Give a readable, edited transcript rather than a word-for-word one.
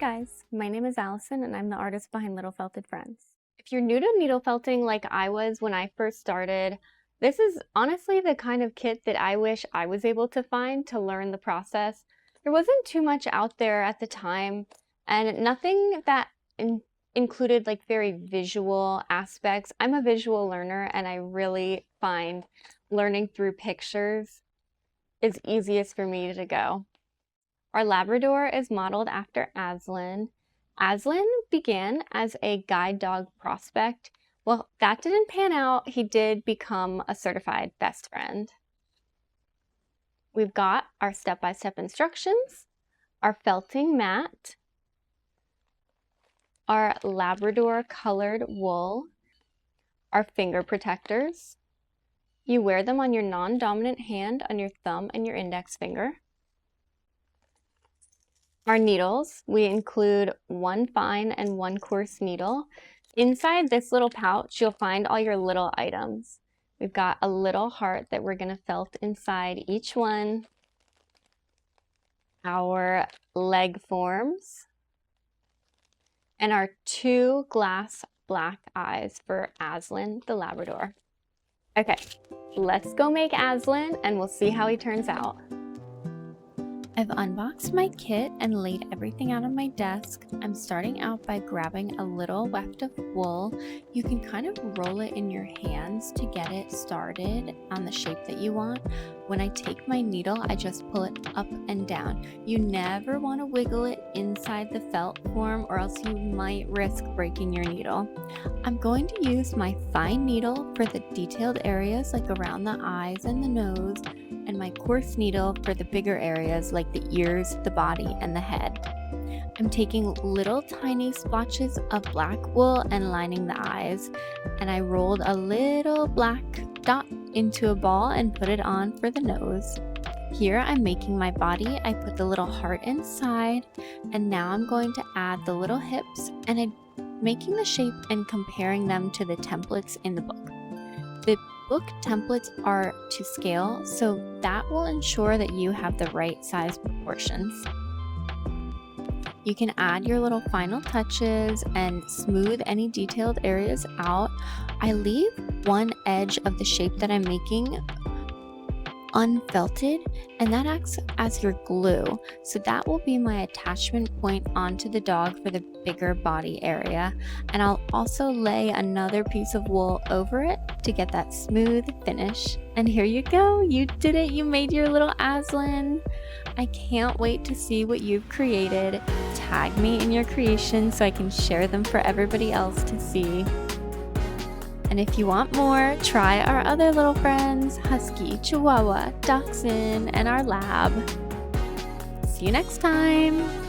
Hi guys, my name is Alyson and I'm the artist behind Little Felted Friends. If you're new to needle felting like I was when I first started, this is honestly the kind of kit that I wish I was able to find to learn the process. There wasn't too much out there at the time and nothing that included like very visual aspects. I'm a visual learner and I really find learning through pictures is easiest for me to go. Our Labrador is modeled after Aslan. Aslan began as a guide dog prospect. Well, that didn't pan out. He did become a certified best friend. We've got our step-by-step instructions, our felting mat, our Labrador colored wool, our finger protectors. You wear them on your non-dominant hand on your thumb and your index finger. Our needles, we include one fine and one coarse needle. Inside this little pouch, you'll find all your little items. We've got a little heart that we're going to felt inside each one. Our leg forms. And our 2 glass black eyes for Aslan the Labrador. Okay, let's go make Aslan and we'll see how he turns out. I've unboxed my kit and laid everything out on my desk. I'm starting out by grabbing a little weft of wool. You can kind of roll it in your hands to get it started on the shape that you want. When I take my needle, I just pull it up and down. You never want to wiggle it inside the felt form or else you might risk breaking your needle. I'm going to use my fine needle for the detailed areas like around the eyes and the nose, and my coarse needle for the bigger areas like the ears, the body, and the head. I'm taking little tiny splotches of black wool and lining the eyes, and I rolled a little black dot into a ball and put it on for the nose. Here I'm making my body. I put the little heart inside, and now I'm going to add the little hips, and I'm making the shape and comparing them to the templates in the book. The book templates are to scale, so that will ensure that you have the right size proportions. You can add your little final touches and smooth any detailed areas out. I leave one edge of the shape that I'm making unfelted, and that acts as your glue. So that will be my attachment point onto the dog for the bigger body area. And I'll also lay another piece of wool over it to get that smooth finish. And here you go, you did it, you made your little Aslan. I can't wait to see what you've created. Tag me in your creations so I can share them for everybody else to see. And if you want more, try our other little friends, Husky, Chihuahua, Dachshund, and our lab. See you next time!